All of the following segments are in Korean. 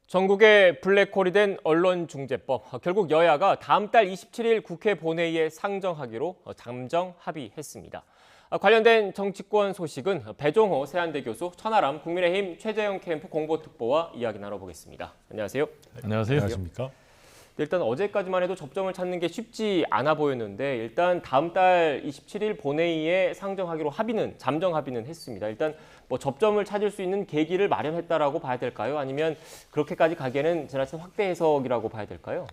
전국의 블랙홀이 된 언론중재법. 결국 여야가 다음 달 27일 국회 본회의에 상정하기로 잠정 합의했습니다. 관련된 정치권 소식은 배종호 세한대 교수, 천하람 국민의힘 최재형 캠프 공보특보와 이야기 나눠보겠습니다. 안녕하세요. 안녕하세요. 안녕하십니까? 일단 어제까지만 해도 접점을 찾는 게 쉽지 않아 보였는데 일단 다음 달 27일 본회의에 상정하기로 잠정 합의는 했습니다. 일단 뭐 접점을 찾을 수 있는 계기를 마련했다라고 봐야 될까요? 아니면 그렇게까지 가기에는 지나친 확대 해석이라고 봐야 될까요?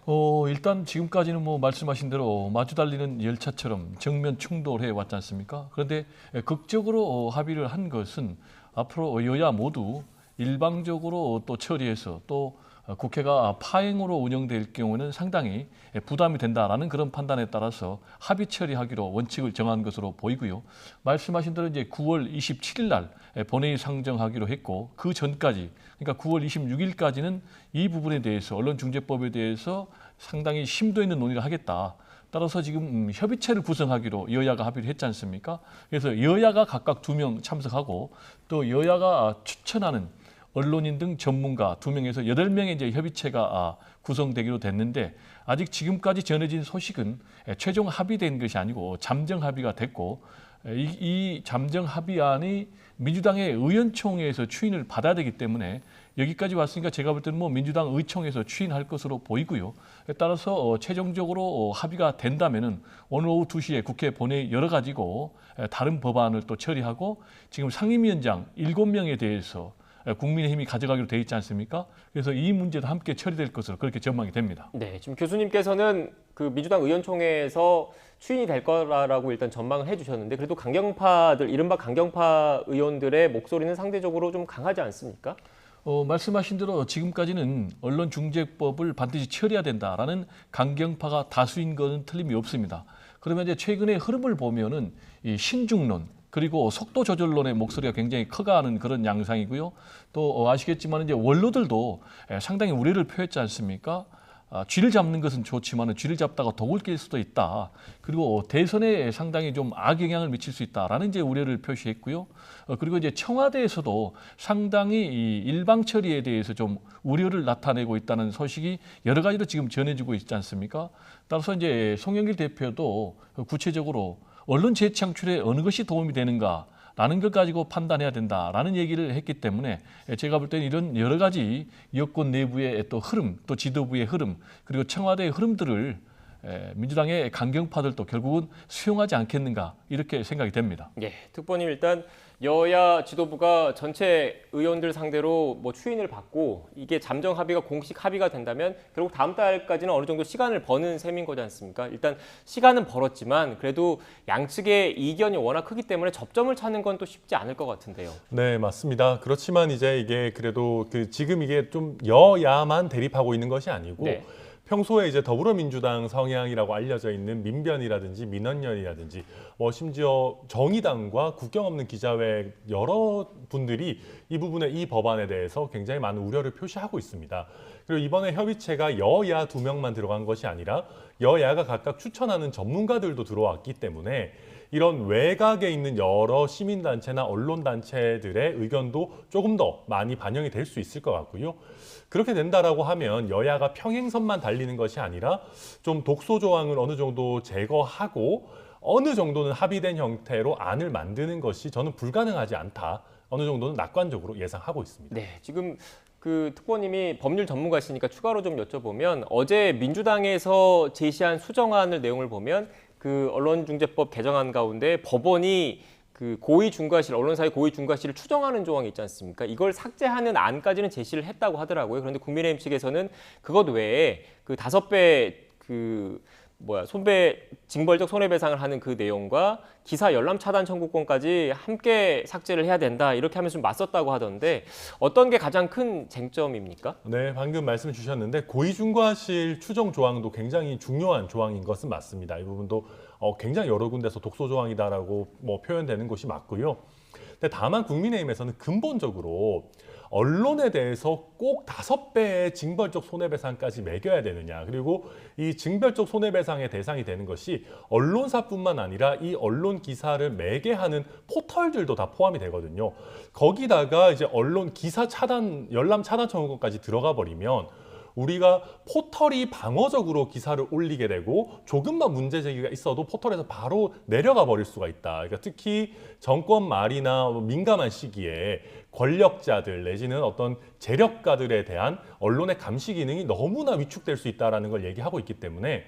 일단 지금까지는 말씀하신 대로 마주 달리는 열차처럼 정면 충돌해 왔지 않습니까? 그런데 극적으로 합의를 한 것은 앞으로 여야 모두 일방적으로 또 처리해서 또 국회가 파행으로 운영될 경우는 상당히 부담이 된다라는 그런 판단에 따라서 합의 처리하기로 원칙을 정한 것으로 보이고요. 말씀하신 대로 이제 9월 27일 날 본회의 상정하기로 했고 그 전까지 그러니까 9월 26일까지는 이 부분에 대해서 언론중재법에 대해서 상당히 심도 있는 논의를 하겠다. 따라서 지금 협의체를 구성하기로 여야가 합의를 했지 않습니까? 그래서 여야가 각각 2명 참석하고 또 여야가 추천하는 언론인 등 전문가 2명에서 8명의 이제 협의체가 구성되기로 됐는데 아직 지금까지 전해진 소식은 최종 합의된 것이 아니고 잠정 합의가 됐고 이 잠정 합의안이 민주당의 의원총회에서 추인을 받아야 되기 때문에 여기까지 왔으니까 제가 볼 때는 민주당 의총에서 추인할 것으로 보이고요. 따라서 최종적으로 합의가 된다면은 오늘 오후 2시에 국회 본회의 열어가지고 다른 법안을 또 처리하고 지금 상임위원장 7명에 대해서 국민의힘이 가져가기로 돼 있지 않습니까? 그래서 이 문제도 함께 처리될 것으로 그렇게 전망이 됩니다. 네, 지금 교수님께서는 그 민주당 의원총회에서 추인이 될 거라고 일단 전망을 해주셨는데 그래도 이른바 강경파 의원들의 목소리는 상대적으로 좀 강하지 않습니까? 말씀하신 대로 지금까지는 언론중재법을 반드시 처리해야 된다라는 강경파가 다수인 것은 틀림이 없습니다. 그러면 이제 최근의 흐름을 보면은 이 신중론 그리고 속도 조절론의 목소리가 굉장히 커가는 그런 양상이고요. 또 아시겠지만 이제 원로들도 상당히 우려를 표했지 않습니까? 쥐를 잡는 것은 좋지만 쥐를 잡다가 독을 낄 수도 있다. 그리고 대선에 상당히 좀 악영향을 미칠 수 있다라는 이제 우려를 표시했고요. 그리고 이제 청와대에서도 상당히 이 일방 처리에 대해서 좀 우려를 나타내고 있다는 소식이 여러 가지로 지금 전해지고 있지 않습니까? 따라서 이제 송영길 대표도 구체적으로 언론 재창출에 어느 것이 도움이 되는가라는 것 가지고 판단해야 된다라는 얘기를 했기 때문에 제가 볼 때는 이런 여러 가지 여권 내부의 또 흐름, 또 지도부의 흐름, 그리고 청와대의 흐름들을 민주당의 강경파들도 결국은 수용하지 않겠는가 이렇게 생각이 됩니다. 예, 특보님 일단 여야 지도부가 전체 의원들 상대로 추인을 받고 이게 잠정 합의가 공식 합의가 된다면 결국 다음 달까지는 어느 정도 시간을 버는 셈인 거지 않습니까? 일단 시간은 벌었지만 그래도 양측의 이견이 워낙 크기 때문에 접점을 찾는 건 또 쉽지 않을 것 같은데요. 네, 맞습니다. 그렇지만 이제 이게 그래도 지금 이게 좀 여야만 대립하고 있는 것이 아니고 네. 평소에 이제 더불어민주당 성향이라고 알려져 있는 민변이라든지 민원연이라든지 심지어 정의당과 국경 없는 기자회 여러 분들이 이 부분에 이 법안에 대해서 굉장히 많은 우려를 표시하고 있습니다. 그리고 이번에 협의체가 여야 2명만 들어간 것이 아니라 여야가 각각 추천하는 전문가들도 들어왔기 때문에 이런 외곽에 있는 여러 시민단체나 언론단체들의 의견도 조금 더 많이 반영이 될 수 있을 것 같고요. 그렇게 된다라고 하면 여야가 평행선만 달리는 것이 아니라 좀 독소 조항을 어느 정도 제거하고 어느 정도는 합의된 형태로 안을 만드는 것이 저는 불가능하지 않다. 어느 정도는 낙관적으로 예상하고 있습니다. 네, 지금 그 특보님이 법률 전문가시니까 추가로 좀 여쭤보면 어제 민주당에서 제시한 수정안을 내용을 보면 그 언론중재법 개정안 가운데 법원이 그 고위중과실, 언론사의 고위중과실을 추정하는 조항이 있지 않습니까? 이걸 삭제하는 안까지는 제시를 했다고 하더라고요. 그런데 국민의힘 측에서는 그것 외에 그 5배 징벌적 손해배상을 하는 그 내용과 기사 열람 차단 청구권까지 함께 삭제를 해야 된다. 이렇게 하면서 좀 맞섰다고 하던데 어떤 게 가장 큰 쟁점입니까? 네, 방금 말씀 주셨는데 고의중과실 추정 조항도 굉장히 중요한 조항인 것은 맞습니다. 이 부분도 굉장히 여러 군데서 독소 조항이다라고 표현되는 것이 맞고요. 근데 다만 국민의힘에서는 근본적으로 언론에 대해서 꼭 5배의 징벌적 손해배상까지 매겨야 되느냐. 그리고 이 징벌적 손해배상의 대상이 되는 것이 언론사뿐만 아니라 이 언론 기사를 매개하는 포털들도 다 포함이 되거든요. 거기다가 이제 언론 기사 차단, 열람 차단 청구권까지 들어가 버리면 우리가 포털이 방어적으로 기사를 올리게 되고 조금만 문제 제기가 있어도 포털에서 바로 내려가 버릴 수가 있다. 그러니까 특히 정권 말이나 민감한 시기에 권력자들 내지는 어떤 재력가들에 대한 언론의 감시 기능이 너무나 위축될 수 있다는 걸 얘기하고 있기 때문에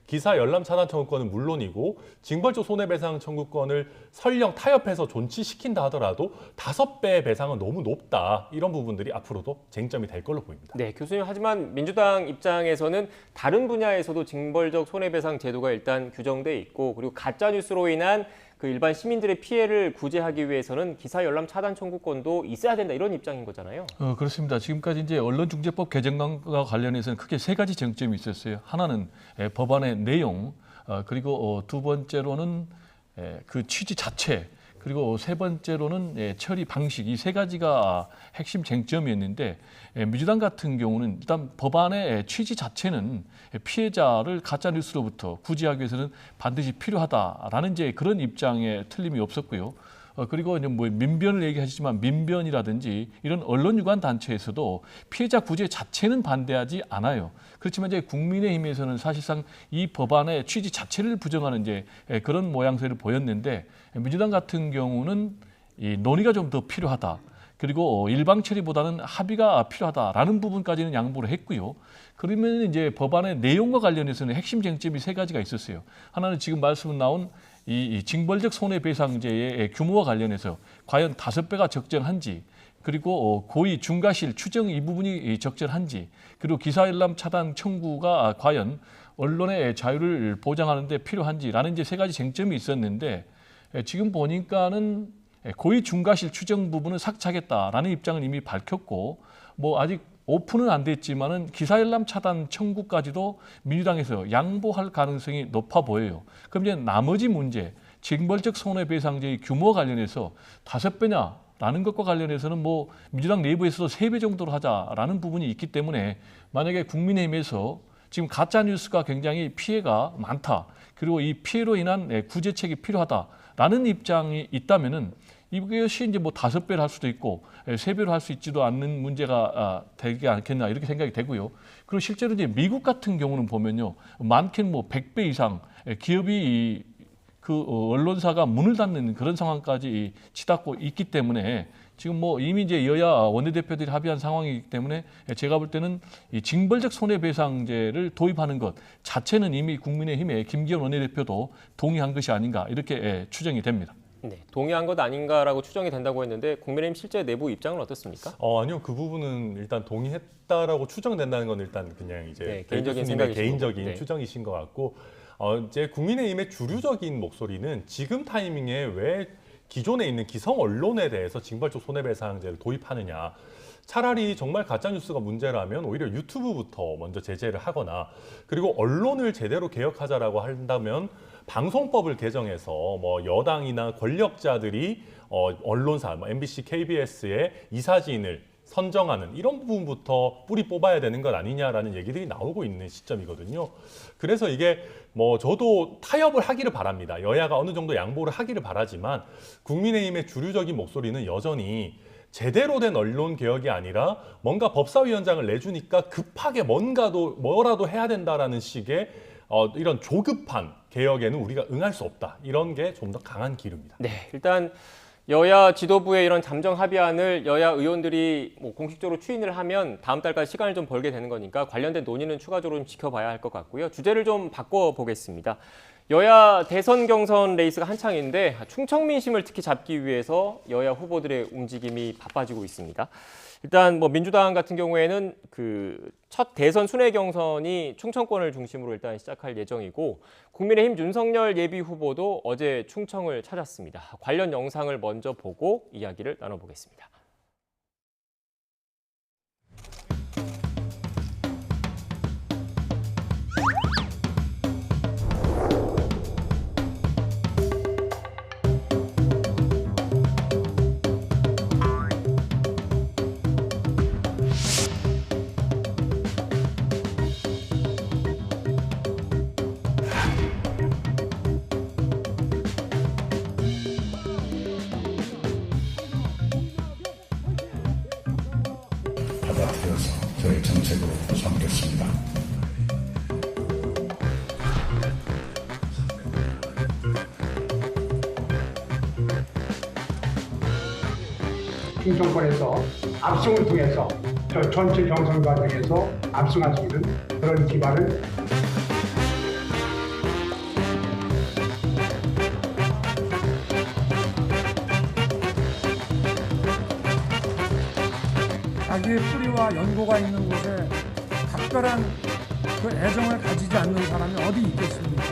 기사 열람 차단 청구권은 물론이고 징벌적 손해배상 청구권을 설령 타협해서 존치시킨다 하더라도 5배의 배상은 너무 높다. 이런 부분들이 앞으로도 쟁점이 될 걸로 보입니다. 네, 교수님, 하지만 민주당 입장에서는 다른 분야에서도 징벌적 손해배상 제도가 일단 규정돼 있고, 그리고 가짜 뉴스로 인한 그 일반 시민들의 피해를 구제하기 위해서는 기사 열람 차단 청구권도 있어야 된다, 이런 입장인 거잖아요. 그렇습니다. 지금까지 이제 언론중재법 개정과 관련해서는 크게 3가지 쟁점이 있었어요. 하나는 법안의 내용, 그리고 두 번째로는 그 취지 자체, 그리고 세 번째로는 처리 방식, 이 3가지가 핵심 쟁점이었는데, 민주당 같은 경우는 일단 법안의 취지 자체는 피해자를 가짜 뉴스로부터 구제하기 위해서는 반드시 필요하다라는 이제 그런 입장에 틀림이 없었고요. 그리고 이제 뭐 민변을 얘기하시지만 민변이라든지 이런 언론 유관 단체에서도 피해자 구제 자체는 반대하지 않아요. 그렇지만 이제 국민의힘에서는 사실상 이 법안의 취지 자체를 부정하는 이제 그런 모양새를 보였는데, 민주당 같은 경우는 이 논의가 좀 더 필요하다. 그리고 일방 처리보다는 합의가 필요하다라는 부분까지는 양보를 했고요. 그러면 이제 법안의 내용과 관련해서는 핵심 쟁점이 3가지가 있었어요. 하나는 지금 말씀 나온 이 징벌적 손해배상제의 규모와 관련해서 과연 5배가 적정한지, 그리고 고의 중과실 추정 이 부분이 적절한지, 그리고 기사 열람 차단 청구가 과연 언론의 자유를 보장하는 데 필요한지라는 이제 3가지 쟁점이 있었는데, 지금 보니까는 고의 중과실 추정 부분은 삭제하겠다라는 입장을 이미 밝혔고, 뭐 아직 오픈은 안 됐지만은 기사 열람 차단 청구까지도 민주당에서 양보할 가능성이 높아 보여요. 그럼 이제 나머지 문제, 징벌적 손해배상제의 규모 관련해서 5배냐라는 것과 관련해서는 뭐 민주당 내부에서도 3배 정도로 하자라는 부분이 있기 때문에, 만약에 국민의힘에서 지금 가짜 뉴스가 굉장히 피해가 많다, 그리고 이 피해로 인한 구제책이 필요하다라는 입장이 있다면은 이것이 이제 뭐 5배를 할 수도 있고 3배로 할 수 있지도 않는 문제가 되지 않겠나, 이렇게 생각이 되고요. 그리고 실제로 이제 미국 같은 경우는 보면요, 많게는 뭐 100배 이상 기업이 그 언론사가 문을 닫는 그런 상황까지 치닫고 있기 때문에, 지금 뭐 이미 이제 여야 원내대표들이 합의한 상황이기 때문에 제가 볼 때는 이 징벌적 손해배상제를 도입하는 것 자체는 이미 국민의힘의 김기현 원내대표도 동의한 것이 아닌가, 이렇게 추정이 됩니다. 네, 동의한 것 아닌가라고 추정이 된다고 했는데, 국민의힘 실제 내부 입장은 어떻습니까? 아니요, 그 부분은 일단 동의했다라고 추정된다는 건 일단 그냥 이제 네, 개인적인 교수님의 생각이신 개인적인 거고. 네. 추정이신 것 같고, 이제 국민의힘의 주류적인 목소리는 지금 타이밍에 왜 기존에 있는 기성 언론에 대해서 징벌적 손해배상제를 도입하느냐. 차라리 정말 가짜뉴스가 문제라면 오히려 유튜브부터 먼저 제재를 하거나, 그리고 언론을 제대로 개혁하자라고 한다면 방송법을 개정해서 뭐 여당이나 권력자들이 언론사, 뭐 MBC, KBS의 이사진을 선정하는 이런 부분부터 뿌리 뽑아야 되는 것 아니냐라는 얘기들이 나오고 있는 시점이거든요. 그래서 이게 뭐 저도 타협을 하기를 바랍니다. 여야가 어느 정도 양보를 하기를 바라지만, 국민의힘의 주류적인 목소리는 여전히 제대로 된 언론 개혁이 아니라 뭔가 법사위원장을 내주니까 급하게 뭐라도 해야 된다라는 식의 이런 조급한 개혁에는 우리가 응할 수 없다. 이런 게 좀 더 강한 기류입니다. 네, 일단 여야 지도부의 이런 잠정 합의안을 여야 의원들이 뭐 공식적으로 추인을 하면 다음 달까지 시간을 좀 벌게 되는 거니까 관련된 논의는 추가적으로 좀 지켜봐야 할 것 같고요. 주제를 좀 바꿔보겠습니다. 여야 대선 경선 레이스가 한창인데 충청 민심을 특히 잡기 위해서 여야 후보들의 움직임이 바빠지고 있습니다. 일단 뭐 민주당 같은 경우에는 그 첫 대선 순회 경선이 충청권을 중심으로 일단 시작할 예정이고, 국민의힘 윤석열 예비 후보도 어제 충청을 찾았습니다. 관련 영상을 먼저 보고 이야기를 나눠보겠습니다. 정책으로 삼겠습니다. 충청권에서 압승을 통해서 저 전체 경선 과정에서 압승할 수 있는 그런 기반을 자기의 뿌리와 연고가 있는 곳에 각별한 그 애정을 가지지 않는 사람이 어디 있겠습니까?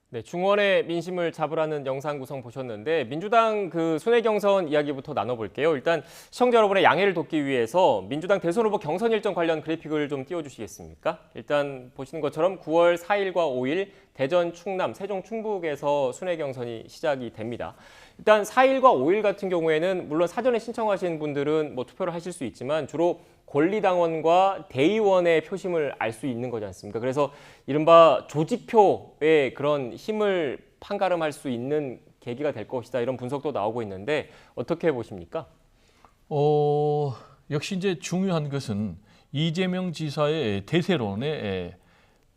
네, 중원의 민심을 잡으라는 영상 구성 보셨는데 민주당 그 순회 경선 이야기부터 나눠볼게요. 일단 시청자 여러분의 양해를 돕기 위해서 민주당 대선 후보 경선 일정 관련 그래픽을 좀 띄워주시겠습니까? 일단 보시는 것처럼 9월 4일과 5일 대전, 충남, 세종, 충북에서 순회 경선이 시작이 됩니다. 일단 4일과 5일 같은 경우에는 물론 사전에 신청하신 분들은 뭐 투표를 하실 수 있지만 주로 권리당원과 대의원의 표심을 알 수 있는 거지 않습니까? 그래서 이른바 조직표의 그런 힘을 판가름할 수 있는 계기가 될 것이다 이런 분석도 나오고 있는데 어떻게 보십니까? 역시 이제 중요한 것은 이재명 지사의 대세론에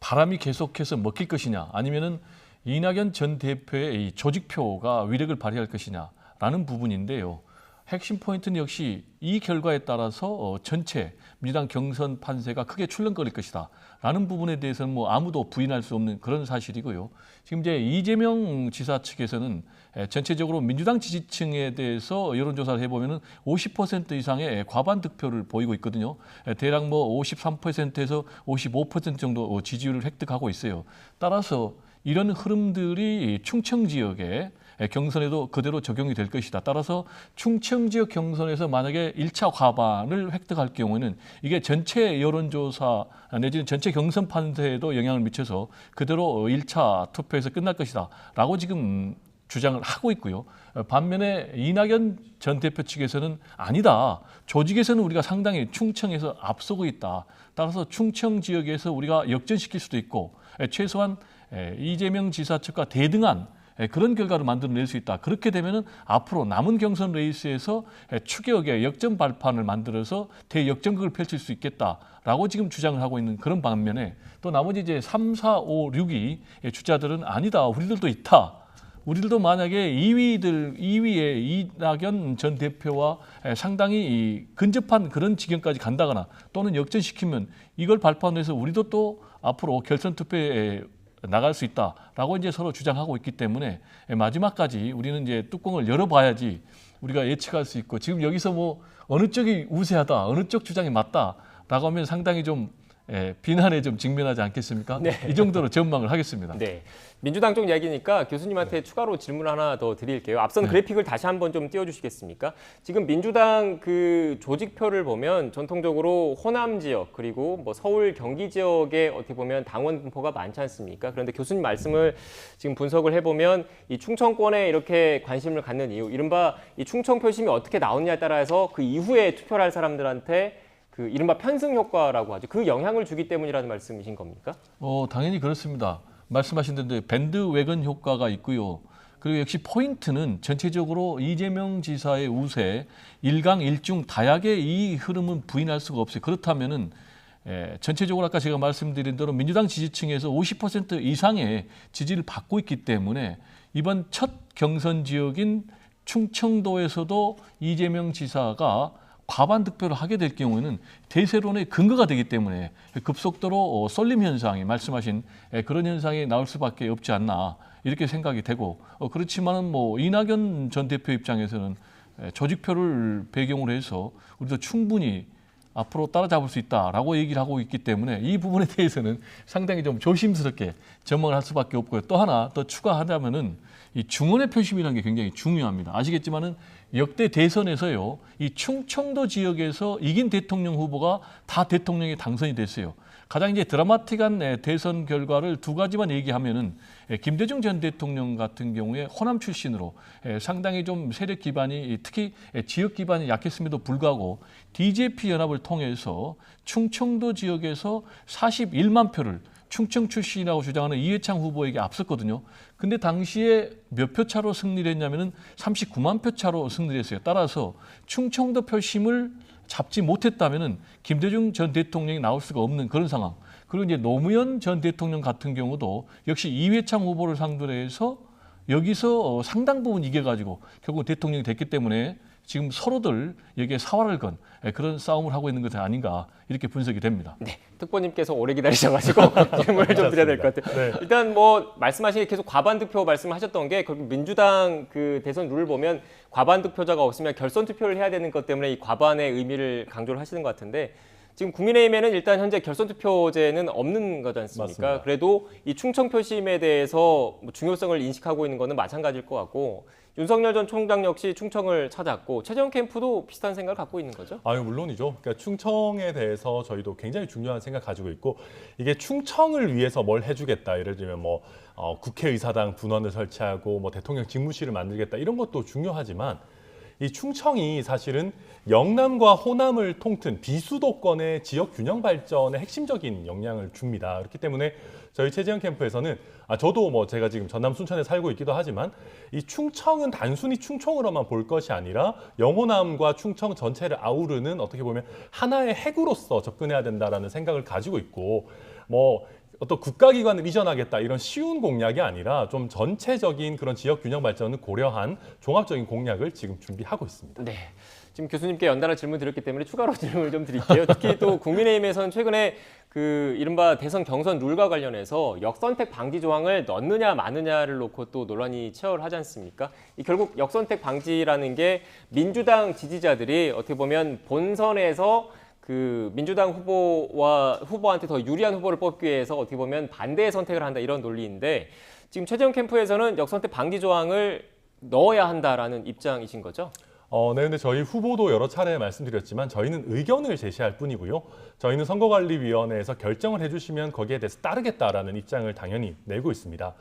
바람이 계속해서 먹힐 것이냐 아니면은 이낙연 전 대표의 이 조직표가 위력을 발휘할 것이냐라는 부분인데요. 핵심 포인트는 역시 이 결과에 따라서 전체 민주당 경선 판세가 크게 출렁거릴 것이다 라는 부분에 대해서는 뭐 아무도 부인할 수 없는 그런 사실이고요. 지금 이제 이재명 지사 측에서는 전체적으로 민주당 지지층에 대해서 여론조사를 해보면은 50% 이상의 과반 득표를 보이고 있거든요. 대략 뭐 53%에서 55% 정도 지지율을 획득하고 있어요. 따라서 이런 흐름들이 충청 지역에 경선에도 그대로 적용이 될 것이다. 따라서 충청 지역 경선에서 만약에 1차 과반을 획득할 경우에는 이게 전체 여론조사 내지는 전체 경선 판세에도 영향을 미쳐서 그대로 1차 투표에서 끝날 것이다. 라고 지금 주장을 하고 있고요. 반면에 이낙연 전 대표 측에서는 아니다. 조직에서는 우리가 상당히 충청에서 앞서고 있다. 따라서 충청 지역에서 우리가 역전시킬 수도 있고 최소한 이재명 지사 측과 대등한 그런 결과를 만들어낼 수 있다. 그렇게 되면은 앞으로 남은 경선 레이스에서 추격의 역전 발판을 만들어서 대역전극을 펼칠 수 있겠다라고 지금 주장을 하고 있는 그런 반면에 또 나머지 이제 3, 4, 5, 6위 주자들은 아니다. 우리들도 있다. 우리들도 만약에 2위에 이낙연 전 대표와 상당히 근접한 그런 지경까지 간다거나 또는 역전시키면 이걸 발판해서 우리도 또 앞으로 결선 투표에 나갈 수 있다라고 이제 서로 주장하고 있기 때문에 마지막까지 우리는 이제 뚜껑을 열어봐야지 우리가 예측할 수 있고 지금 여기서 뭐 어느 쪽이 우세하다, 어느 쪽 주장이 맞다라고 하면 상당히 좀 비난에 좀 직면하지 않겠습니까? 네. 이 정도로 전망을 하겠습니다. 네. 민주당 쪽 이야기니까 교수님한테 추가로 질문 하나 더 드릴게요. 앞선 그래픽을 다시 한번 좀 띄워주시겠습니까? 지금 민주당 그 조직표를 보면 전통적으로 호남 지역 그리고 뭐 서울 경기 지역에 어떻게 보면 당원 분포가 많지 않습니까? 그런데 교수님 말씀을 지금 분석을 해보면 이 충청권에 이렇게 관심을 갖는 이유, 이른바 이 충청 표심이 어떻게 나오느냐에 따라서 그 이후에 투표를 할 사람들한테 그 이른바 편승 효과라고 하죠. 그 영향을 주기 때문이라는 말씀이신 겁니까? 당연히 그렇습니다. 말씀하신 대로 밴드웨건 효과가 있고요. 그리고 역시 포인트는 전체적으로 이재명 지사의 우세, 일강 일중 다약의 이 흐름은 부인할 수가 없어요. 그렇다면은 전체적으로 아까 제가 말씀드린 대로 민주당 지지층에서 50% 이상의 지지를 받고 있기 때문에 이번 첫 경선 지역인 충청도에서도 이재명 지사가 과반 득표를 하게 될 경우에는 대세론의 근거가 되기 때문에 급속도로 쏠림 현상이 말씀하신 그런 현상이 나올 수밖에 없지 않나 이렇게 생각이 되고 그렇지만은 뭐 이낙연 전 대표 입장에서는 조직표를 배경으로 해서 우리도 충분히 앞으로 따라잡을 수 있다라고 얘기를 하고 있기 때문에 이 부분에 대해서는 상당히 좀 조심스럽게 전망을 할 수밖에 없고요. 또 하나 더 추가하자면은 이 중원의 표심이라는 게 굉장히 중요합니다. 아시겠지만은 역대 대선에서요, 이 충청도 지역에서 이긴 대통령 후보가 다 대통령에 당선이 됐어요. 가장 이제 드라마틱한 대선 결과를 두 가지만 얘기하면은 김대중 전 대통령 같은 경우에 호남 출신으로 상당히 좀 세력 기반이 특히 지역 기반이 약했음에도 불구하고 DJP 연합을 통해서 충청도 지역에서 41만 표를 충청 출신이라고 주장하는 이회창 후보에게 앞섰거든요. 근데 당시에 몇 표 차로 승리를 했냐면은 39만 표 차로 승리를 했어요. 따라서 충청도 표심을 잡지 못했다면은 김대중 전 대통령이 나올 수가 없는 그런 상황. 그리고 이제 노무현 전 대통령 같은 경우도 역시 이회창 후보를 상대로 해서 여기서 상당 부분 이겨가지고 결국 대통령이 됐기 때문에 지금 서로들 여기에 사활을 건 그런 싸움을 하고 있는 것이 아닌가 이렇게 분석이 됩니다. 네, 특보님께서 오래 기다리셔가지고 질문을 좀 드려야 될 것 같아요. 네. 일단 뭐 말씀하신 게 계속 과반 득표 말씀하셨던 게 결국 민주당 그 대선 룰을 보면 과반 득표자가 없으면 결선 투표를 해야 되는 것 때문에 이 과반의 의미를 강조를 하시는 것 같은데 지금 국민의힘에는 일단 현재 결선 투표제는 없는 거지 않습니까? 맞습니다. 그래도 이 충청 표심에 대해서 뭐 중요성을 인식하고 있는 거는 마찬가지일 것 같고. 윤석열 전 총장 역시 충청을 찾았고 최재형 캠프도 비슷한 생각을 갖고 있는 거죠? 아유, 물론이죠. 그러니까 충청에 대해서 저희도 굉장히 중요한 생각 가지고 있고 이게 충청을 위해서 뭘 해주겠다. 예를 들면 뭐 국회의사당 분원을 설치하고 뭐 대통령 집무실을 만들겠다 이런 것도 중요하지만 이 충청이 사실은 영남과 호남을 통튼 비수도권의 지역 균형 발전에 핵심적인 영향을 줍니다. 그렇기 때문에 저희 최재형 캠프에서는 저도 뭐 제가 지금 전남 순천에 살고 있기도 하지만 이 충청은 단순히 충청으로만 볼 것이 아니라 영호남과 충청 전체를 아우르는 어떻게 보면 하나의 핵으로서 접근해야 된다라는 생각을 가지고 있고 뭐 어떤 국가기관을 이전하겠다 이런 쉬운 공약이 아니라 좀 전체적인 그런 지역 균형 발전을 고려한 종합적인 공약을 지금 준비하고 있습니다. 네. 지금 교수님께 연달아 질문 드렸기 때문에 추가로 질문을 좀 드릴게요. 특히 또 국민의힘에서는 최근에 그 이른바 대선 경선 룰과 관련해서 역선택 방지 조항을 넣느냐 마느냐를 놓고 또 논란이 치열하지 않습니까? 이 결국 역선택 방지라는 게 민주당 지지자들이 어떻게 보면 본선에서 그 민주당 후보한테 더 유리한 후보를 뽑기 위해서 어떻게 보면 반대의 선택을 한다 이런 논리인데 지금 최재형 캠프에서는 역선택 방지 조항을 넣어야 한다라는 입장이신 거죠? 네, 근데 저희 후보도 여러 차례 말씀드렸지만 저희는 의견을 제시할 뿐이고요. 저희는 선거관리위원회에서 결정을 해주시면 거기에 대해서 따르겠다라는 입장을 당연히 내고 있습니다.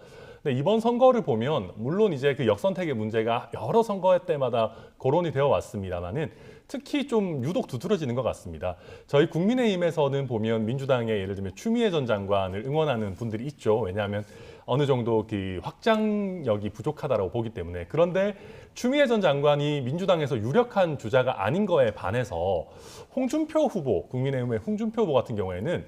근데 이번 선거를 보면 물론 이제 그 역선택의 문제가 여러 선거 때마다 거론이 되어 왔습니다만은 특히 좀 유독 두드러지는 것 같습니다. 저희 국민의힘에서는 보면 민주당의 예를 들면 추미애 전 장관을 응원하는 분들이 있죠. 왜냐하면 어느 정도 그 확장력이 부족하다고 보기 때문에. 그런데 추미애 전 장관이 민주당에서 유력한 주자가 아닌 거에 반해서 홍준표 후보, 국민의힘의 홍준표 후보 같은 경우에는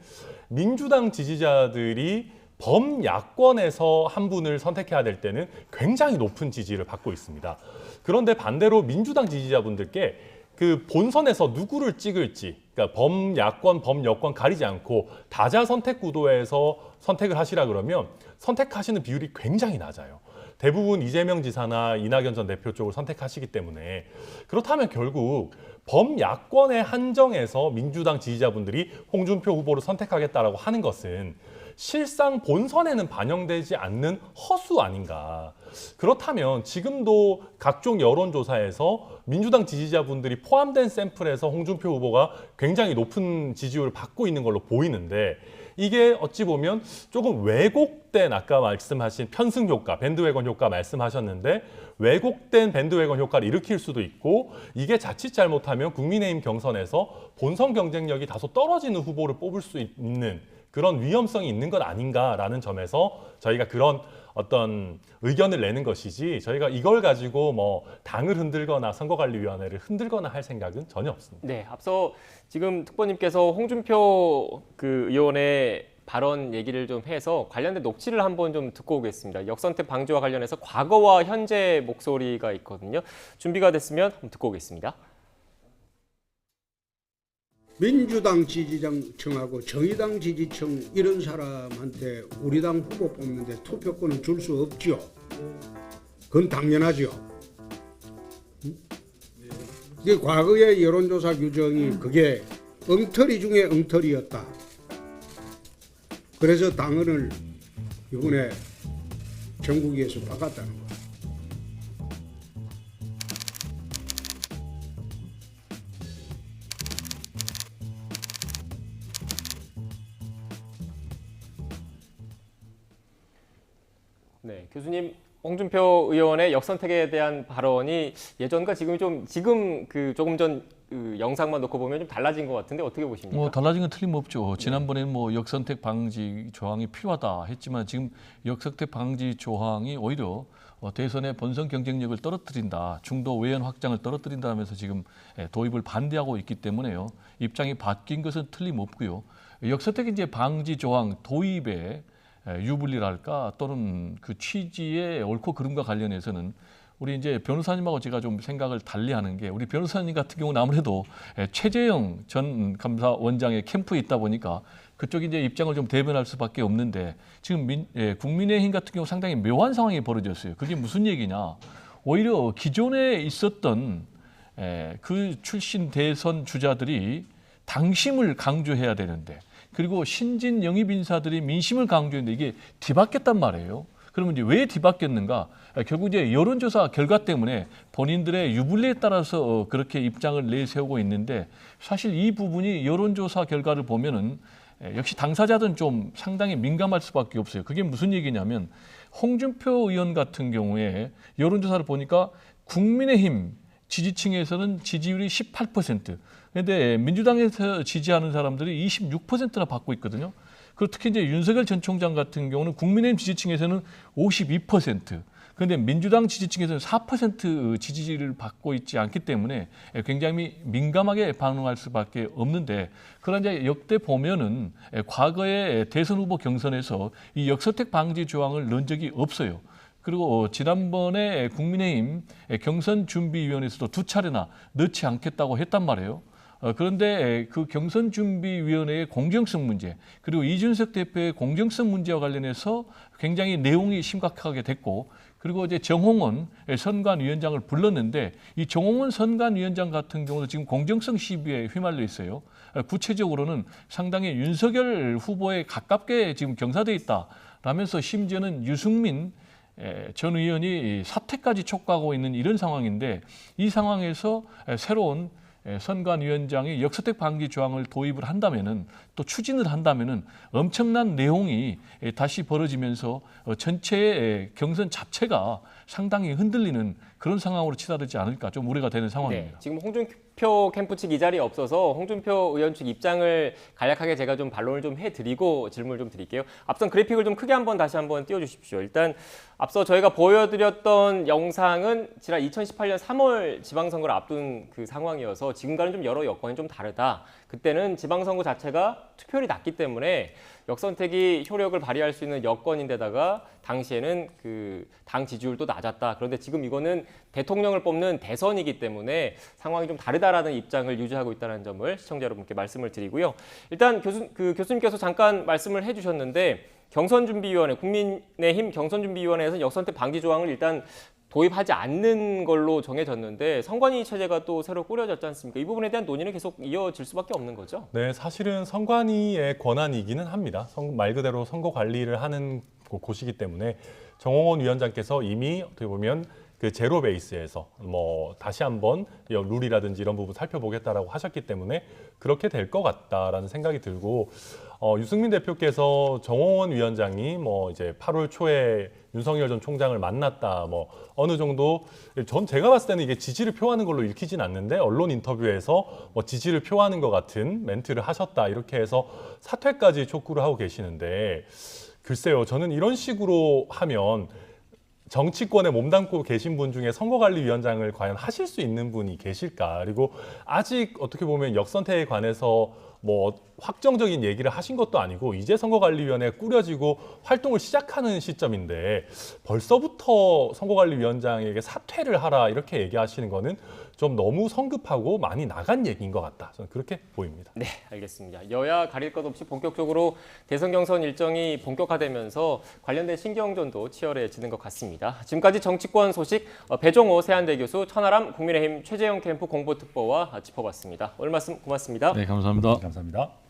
민주당 지지자들이 범야권에서 한 분을 선택해야 될 때는 굉장히 높은 지지를 받고 있습니다. 그런데 반대로 민주당 지지자분들께 그 본선에서 누구를 찍을지, 그러니까 범야권, 범여권 가리지 않고 다자 선택 구도에서 선택을 하시라 그러면 선택하시는 비율이 굉장히 낮아요. 대부분 이재명 지사나 이낙연 전 대표 쪽을 선택하시기 때문에 그렇다면 결국 범야권에 한정해서 민주당 지지자분들이 홍준표 후보를 선택하겠다라고 하는 것은 실상 본선에는 반영되지 않는 허수 아닌가. 그렇다면 지금도 각종 여론조사에서 민주당 지지자분들이 포함된 샘플에서 홍준표 후보가 굉장히 높은 지지율을 받고 있는 걸로 보이는데 이게 어찌 보면 조금 왜곡된 아까 말씀하신 편승 효과, 밴드웨건 효과 말씀하셨는데 왜곡된 밴드웨건 효과를 일으킬 수도 있고 이게 자칫 잘못하면 국민의힘 경선에서 본선 경쟁력이 다소 떨어지는 후보를 뽑을 수 있는 그런 위험성이 있는 것 아닌가라는 점에서 저희가 그런 어떤 의견을 내는 것이지 저희가 이걸 가지고 뭐 당을 흔들거나 선거관리위원회를 흔들거나 할 생각은 전혀 없습니다. 네, 앞서 지금 특보님께서 홍준표 그 의원의 발언 얘기를 좀 해서 관련된 녹취를 한번 좀 듣고 오겠습니다. 역선택 방지와 관련해서 과거와 현재 목소리가 있거든요. 준비가 됐으면 한번 듣고 오겠습니다. 민주당 지지층하고 정의당 지지층 이런 사람한테 우리 당 후보 뽑는데 투표권을 줄 수 없죠. 그건 당연하죠. 이게 과거의 여론조사 규정이 그게 엉터리 중에 엉터리였다. 그래서 당헌을 이번에 전국위에서 바꿨다는 거예요. 네, 교수님 홍준표 의원의 역선택에 대한 발언이 예전과 지금 그 조금 전 그 영상만 놓고 보면 좀 달라진 것 같은데 어떻게 보십니까? 뭐 달라진 건 틀림없죠. 지난번에는 뭐 역선택 방지 조항이 필요하다 했지만 지금 역선택 방지 조항이 오히려 대선의 본선 경쟁력을 떨어뜨린다, 중도 외연 확장을 떨어뜨린다 하면서 지금 도입을 반대하고 있기 때문에요. 입장이 바뀐 것은 틀림없고요. 역선택 이제 방지 조항 도입에 유불리랄까 또는 그 취지의 옳고 그름과 관련해서는 우리 이제 변호사님하고 제가 좀 생각을 달리하는 게 우리 변호사님 같은 경우는 아무래도 최재형 전 감사원장의 캠프에 있다 보니까 그쪽 이제 입장을 좀 대변할 수밖에 없는데 지금 국민의힘 같은 경우 상당히 묘한 상황이 벌어졌어요. 그게 무슨 얘기냐? 오히려 기존에 있었던 그 출신 대선 주자들이 당심을 강조해야 되는데 그리고 신진 영입 인사들이 민심을 강조했는데 이게 뒤바뀌었단 말이에요. 그러면 이제 왜 뒤바뀌었는가? 결국 이제 여론조사 결과 때문에 본인들의 유불리에 따라서 그렇게 입장을 내세우고 있는데 사실 이 부분이 여론조사 결과를 보면은 역시 당사자들은 좀 상당히 민감할 수밖에 없어요. 그게 무슨 얘기냐면 홍준표 의원 같은 경우에 여론조사를 보니까 국민의힘 지지층에서는 지지율이 18%, 그런데 민주당에서 지지하는 사람들이 26%나 받고 있거든요. 그리고 특히 이제 윤석열 전 총장 같은 경우는 국민의힘 지지층에서는 52%, 그런데 민주당 지지층에서는 4% 지지를 받고 있지 않기 때문에 굉장히 민감하게 반응할 수밖에 없는데 그러나 이제 역대 보면은 과거의 대선 후보 경선에서 이 역선택 방지 조항을 넣은 적이 없어요. 그리고 지난번에 국민의힘 경선준비위원회에서도 2차례나 넣지 않겠다고 했단 말이에요. 그런데 그 경선준비위원회의 공정성 문제 그리고 이준석 대표의 공정성 문제와 관련해서 굉장히 내용이 심각하게 됐고 그리고 이제 정홍원 선관위원장을 불렀는데 이 정홍원 선관위원장 같은 경우도 지금 공정성 시비에 휘말려 있어요. 구체적으로는 상당히 윤석열 후보에 가깝게 지금 경사돼 있다라면서 심지어는 유승민 전 의원이 사퇴까지 촉구하고 있는 이런 상황인데 이 상황에서 새로운 선관위원장이 역선택 방지 조항을 도입을 한다면은 또 추진을 한다면은 엄청난 내용이 다시 벌어지면서 전체의 경선 자체가 상당히 흔들리는 그런 상황으로 치닫지 않을까 좀 우려가 되는 상황입니다. 네, 지금 홍준표 캠프 측 이 자리에 없어서 홍준표 의원 측 입장을 간략하게 제가 좀 반론을 좀 해드리고 질문을 좀 드릴게요. 앞선 그래픽을 좀 크게 다시 한번 띄워주십시오. 일단 앞서 저희가 보여드렸던 영상은 지난 2018년 3월 지방선거를 앞둔 그 상황이어서 지금과는 좀 여러 여건이 좀 다르다. 그때는 지방선거 자체가 투표율이 낮기 때문에 역선택이 효력을 발휘할 수 있는 여건인데다가 당시에는 그 당 지지율도 낮았다. 그런데 지금 이거는 대통령을 뽑는 대선이기 때문에 상황이 좀 다르다라는 입장을 유지하고 있다는 점을 시청자 여러분께 말씀을 드리고요. 일단 교수님께서 잠깐 말씀을 해주셨는데 경선준비위원회, 국민의힘 경선준비위원회에서 역선택 방지 조항을 일단 도입하지 않는 걸로 정해졌는데 선관위 체제가 또 새로 꾸려졌지 않습니까? 이 부분에 대한 논의는 계속 이어질 수밖에 없는 거죠? 네, 사실은 선관위의 권한이기는 합니다. 말 그대로 선거 관리를 하는 곳이기 때문에 정홍원 위원장께서 이미 어떻게 보면 그 제로 베이스에서 뭐 다시 한번 룰이라든지 이런 부분 살펴보겠다라고 하셨기 때문에 그렇게 될 것 같다라는 생각이 들고 유승민 대표께서 정홍원 위원장이 뭐 이제 8월 초에 윤석열 전 총장을 만났다 뭐 어느 정도 제가 봤을 때는 이게 지지를 표하는 걸로 읽히진 않는데 언론 인터뷰에서 뭐 지지를 표하는 것 같은 멘트를 하셨다 이렇게 해서 사퇴까지 촉구를 하고 계시는데 글쎄요 저는 이런 식으로 하면 정치권에 몸담고 계신 분 중에 선거관리위원장을 과연 하실 수 있는 분이 계실까? 그리고 아직 어떻게 보면 역선택에 관해서 뭐 확정적인 얘기를 하신 것도 아니고 이제 선거관리위원회가 꾸려지고 활동을 시작하는 시점인데 벌써부터 선거관리위원장에게 사퇴를 하라 이렇게 얘기하시는 거는 좀 너무 성급하고 많이 나간 얘기인 것 같다. 저는 그렇게 보입니다. 네, 알겠습니다. 여야 가릴 것 없이 본격적으로 대선 경선 일정이 본격화되면서 관련된 신경전도 치열해지는 것 같습니다. 지금까지 정치권 소식 배종호 세한대 교수, 천하람 국민의힘 최재형 캠프 공보특보와 짚어봤습니다. 오늘 말씀 고맙습니다. 네, 감사합니다. 감사합니다.